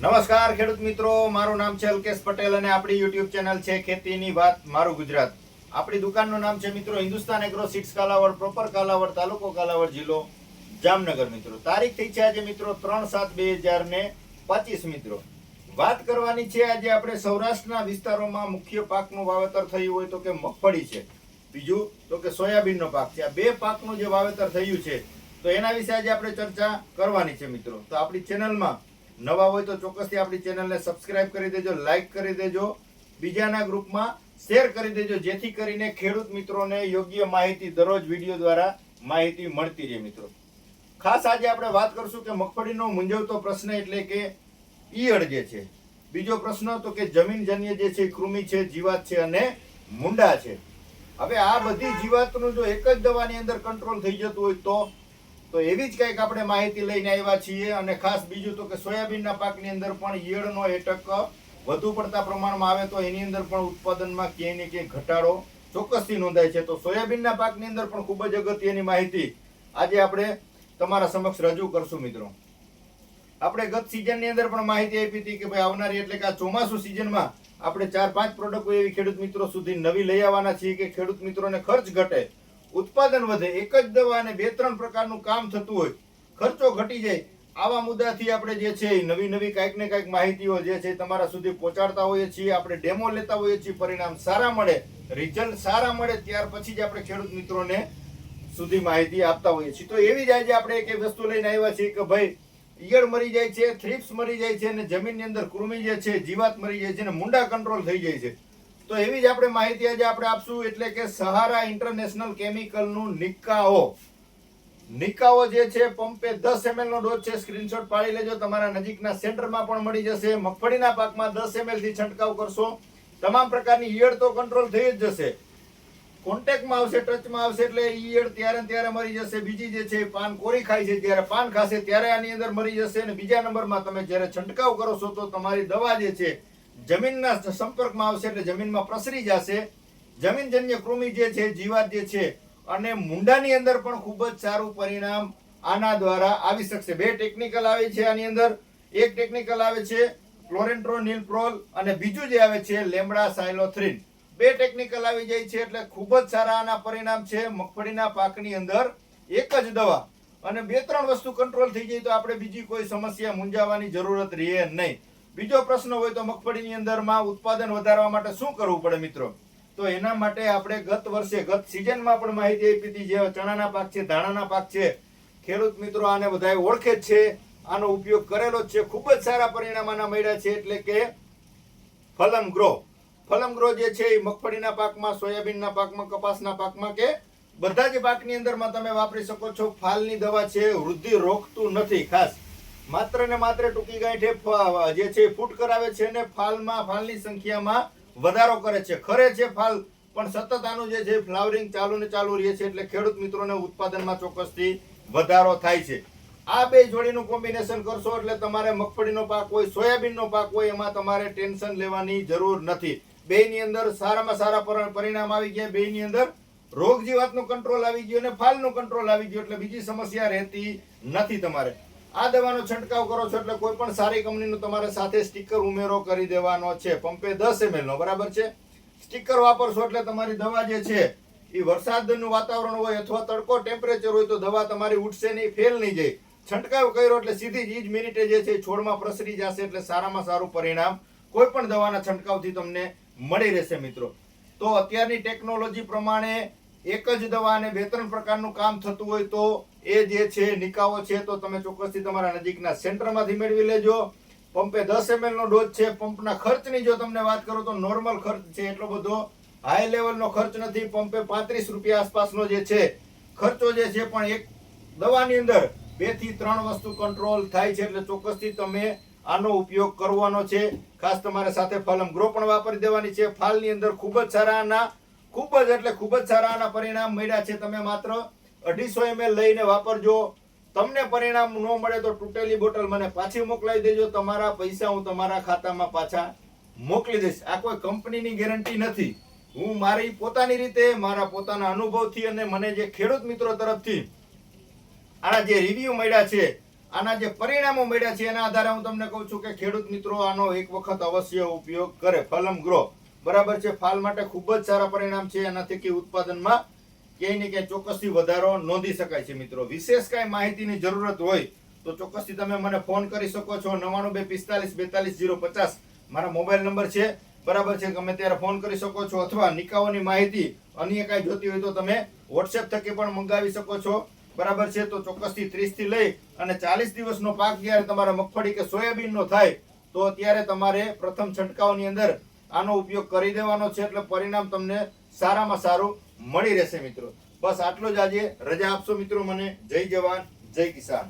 નમસ્કાર ખેડૂત મિત્રો, મારું નામ છે અલ્કેશ પટેલ અને આપણી યુટ્યુબ ચેનલ છે ખેતીની વાત મારું ગુજરાત. આપણી દુકાનનું નામ છે મિત્રો Hindustan agro seeds Kalavad, proper Kalavad, તાલુકો કાલાવડ, જિલ્લો જામનગર. મિત્રો તારીખ થઈ છે આજે મિત્રો 3/7/2025. મિત્રો વાત કરવાની છે આજે આપણે સૌરાષ્ટ્રના વિસ્તારોમાં મુખ્ય પાકનું વાવેતર થયું હોય તો કે મગફળી છે, બીજું તો કે સોયાબીનનો પાક છે. આ બે પાકનું જે વાવેતર થયું છે તો એના વિશે આજે આપણે ચર્ચા કરવાની છે. મિત્રો તો આપણી ચેનલમાં નવા હોય તો ચોક્કસથી આપણી ચેનલને સબસ્ક્રાઇબ કરી દેજો, લાઈક કરી દેજો, બીજાના ગ્રુપમાં શેર કરી દેજો, જેથી કરીને ખેડૂત મિત્રોને યોગ્ય માહિતી દરરોજ વિડીયો દ્વારા માહિતી મળતી રહે. મિત્રો ખાસ આજે આપણે વાત કરશું કે મગફળીનો મૂંઝવતો પ્રશ્ન એટલે કે ઈયળ જે છે, બીજો પ્રશ્ન તો કે જમીનજન્ય જે છે કૃમિ છે, જીવાત છે અને મુંડા છે. હવે આ બધી જીવાતનું જો એક જ દવાની અંદર કંટ્રોલ થઈ જતું હોય તો એવી જ કંઈક આપણે માહિતી લઈને આવ્યા છીએ. અને ખાસ બીજું તો કે સોયાબીનના પાકની અંદર પણ ઈયળનો એટક વધુ પડતા પ્રમાણમાં આવે તો એની અંદર પણ ઉત્પાદનમાં ક્યાંય ને ક્યાંય ઘટાડો ચોક્કસથી નોંધાય છે. તો સોયાબીનના પાકની અંદર પણ ખૂબ જ અગત્યની માહિતી આજે આપણે તમારા સમક્ષ રજૂ કરશું. મિત્રો આપણે ગત સિઝનની અંદર પણ માહિતી આપી હતી કે ભાઈ આવનારી એટલે કે આ ચોમાસું સિઝનમાં આપણે 4-5 પ્રોડક્ટો એવી ખેડૂત મિત્રો સુધી નવી લઈ આવવાના છીએ કે ખેડૂત મિત્રોને ખર્ચ ઘટે, ઉત્પાદન વધે, એક જ દવા અને 2-3 પ્રકારનું કામ થતું હોય, ખર્ચો ઘટી જાય. આવા મુદ્દાથી આપણે જે છે નવી કાંઈક ને કાંઈક માહિતીઓ જે છે તમારા સુધી પહોંચાડતા હોઈએ છીએ. આપણે ડેમો લેતા હોઈએ છીએ, પરિણામ સારા મળે, રિઝલ્ટ સારા મળે ત્યાર પછી જ આપણે ખેડૂત મિત્રોને સુધી માહિતી આપતા હોઈએ છીએ. તો એવી જ આજે આપણે એક વસ્તુ લઈને આવ્યા છીએ કે ભાઈ ઈયળ મરી જાય છે, થ્રિપ્સ મરી જાય છે અને જમીનની અંદર કૃમિ જે છે, જીવાત મરી જાય છે અને મુંડા કંટ્રોલ થઈ જાય છે. તો એવી જ આપણે માહિતી આજે આપણે આપશું. એટલે કે સહારા ઇન્ટરનેશનલ કેમિકલનું નિકાઓ જે છે પંપે 10 ml નો ડોઝ છે. સ્ક્રીનશોટ પાડી લેજો, તમારા નજીકના સેન્ટરમાં પણ મળી જશે. મગફળીના પાકમાં 10 ml થી છંટકાવ કરશો, તમામ પ્રકારની ઈયળ તો કંટ્રોલ થઈ જ જશે. કોન્ટેક્ટમાં આવશે, ટચમાં આવશે એટલે ઈયળ ત્યારે મરી જશે. બીજી જે છે પાન કોરી ખાય છે ત્યારે પાન ખાશે ત્યારે આની અંદર મરી જશે. અને બીજા નંબરમાં તમે જ્યારે છંટકાવ કરો છો તો તમારી દવા જે છે જમીનના સંપર્કમાં આવશે એટલે જમીનમાં પ્રસરી જશે. જમીનજન્ય કૃમિ જે છે, જીવાત જે છે અને મુંડાની અંદર પણ ખૂબ જ સારું પરિણામ આના દ્વારા આવી શકશે. બે ટેકનિકલ આવે છે આની અંદર. એક ટેકનિકલ આવે છે ક્લોરેન્ટ્રોનિલપ્રોલ અને બીજું જે આવે છે લેમ્બડા સાયલોથ્રીન. બે ટેકનિકલ આવી જાય છે એટલે ખૂબ જ સારા આના પરિણામ છે. મગફળીના પાકની અંદર એક જ દવા અને 2-3 વસ્તુ કંટ્રોલ થઈ જાય તો આપણે બીજી કોઈ સમસ્યા મૂંઝાવાની જરૂરત રહે નહીં. બીજો પ્રશ્ન હોય તો મગફળીની અંદરમાં ઉત્પાદન વધારવા માટે શું કરવું પડે મિત્રો? તો એના માટે આપણે ગત સિઝનમાં પણ માહિતી આપી હતી. જે ચણાના પાક છે, ધાણાના પાક છે, ખેડૂત મિત્રો આને બધાએ ઓળખે જ છે, આનો ઉપયોગ કરેલો જ છે, ખૂબ જ સારા પરિણામ આના મળ્યા છે. એટલે કે ફલમ ગ્રો જે છે એ મગફળીના પાકમાં, સોયાબીનના પાકમાં, કપાસના પાકમાં કે બધા જ પાકની અંદરમાં તમે વાપરી શકો છો. ફાલની દવા છે, વૃદ્ધિ રોકતું નથી. ખાસ માત્ર ને માત્ર ટૂંકી ગાંઠે જે છે ફૂટ કરાવે છે અને ફાલની સંખ્યામાં વધારો કરે છે. ખરે છે ફાલ પણ સતત આનું જે છે ફ્લાવરિંગ ચાલુ રહે છે એટલે ખેડૂત મિત્રોને ઉત્પાદનમાં ચોક્કસથી વધારો થાય છે. આ બે જોડીનું કોમ્બિનેશન કરશો એટલે તમારે મગફળીનો પાક હોય, સોયાબીનનો પાક હોય, એમાં તમારે ટેન્શન લેવાની જરૂર નથી. બેની અંદર સારામાં સારા પરિણામ આવી ગયા. બેની અંદર રોગ જીવાતનું કંટ્રોલ આવી ગયું અને ફાલનું કંટ્રોલ આવી ગયું એટલે બીજી સમસ્યા રહેતી નથી. તમારે આ દવાનો છંટકાવ કરો છો એટલે કોઈ પણ સારી કંપનીનું તમારે સાથે સ્ટીકર ઉમેરો કરી દેવાનો છે. પંપે 10 ml નો બરાબર છે. સ્ટીકર વાપરશો એટલે તમારી દવા જે છે એ વરસાદનું વાતાવરણ હોય અથવા તડકો ટેમ્પરેચર હોય તો દવા તમારી ઉઠશે નહીં, ફેલ નહીં જાય. છંટકાવ કર્યો એટલે સીધી જ મિનિટે જે છે છોડમાં પ્રસરી જશે એટલે સારામાં સારું પરિણામ કોઈ પણ દવાના છંટકાવથી તમને મળી રહેશે. મિત્રો તો અત્યારની ટેકનોલોજી પ્રમાણે એક જ દવા અને 2-3 પ્રકારનું કામ થતું હોય તો એ જે છે નિકાઓ છે તો તમે ચોક્કસથી તમારા નજીકના સેન્ટરમાંથી મેળવી લેજો. પંપે 10 ml નો ડોઝ છે. પંપના ખર્ચની જો તમને વાત કરું તો નોર્મલ ખર્ચ છે, એટલો બધો હાઈ લેવલનો ખર્ચ નથી. પંપે 35 રૂપિયા આસપાસનો જે છે ખર્ચો જે છે, પણ એક દવાની અંદર 2 થી 3 વસ્તુ કંટ્રોલ થાય છે એટલે ચોક્કસથી તમે આનો ઉપયોગ કરવાનો છે. ખાસ તમારે સાથે ફલમ ગ્રો પણ વાપરી દેવાની છે. ફાલની અંદર ખૂબ જ સારા આના પરિણામ મળ્યા છે. તમે માત્ર 250 ml લઈને વાપરજો. તમને પરિણામ ન મળે તો તૂટેલી બોટલ મને પાછી મોકલાવી દેજો. તમારા પૈસા હું તમારા ખાતામાં પાછા મોકલી દઈશ. આ કોઈ કંપનીની ગેરંટી નથી. હું મારી પોતાની રીતે, મારા પોતાના અનુભવથી અને મને જે ખેડૂત મિત્રો તરફથી આના જે રિવ્યુ મળ્યા છે આના જે પરિણામો મળ્યા છે એના આધારે હું તમને કહું છું કે ખેડૂત મિત્રો આનો એક વખત અવશ્ય ઉપયોગ કરે. ફલમ ગ્રો બરાબર છે, ફાલ માટે ખૂબ જ સારા પરિણામ છે. એનાથી કે ઉત્પાદનમાં ક્યાંય ને ક્યાંય ચોક્કસથી વધારો નોંધી શકાય છે મિત્રો. વિશેષ કાંઈ માહિતીની જરૂરત હોય તો ચોક્કસથી તમે મને ફોન કરી શકો છો. 9925424050 મારા મોબાઈલ નંબર છે બરાબર છે. ગમે ત્યારે ફોન કરી શકો છો, અથવા નિકાઓની માહિતી અન્ય કાંઈ જોતી હોય તો તમે વોટ્સએપ થકી પણ મંગાવી શકો છો બરાબર છે. તો ચોક્કસથી 30 થી લઈ અને 40 દિવસનો પાક જ્યારે તમારા મગફળી કે સોયાબીનનો થાય તો ત્યારે તમારે પ્રથમ છંટકાવની અંદર આનો ઉપયોગ કરી દેવાનો છે, એટલે પરિણામ તમને સારામાં સારું મળી રહેશે મિત્રો. બસ આટલું જ આજે. રજા આપશો મિત્રો મને. જય જવાન જય કિસાન.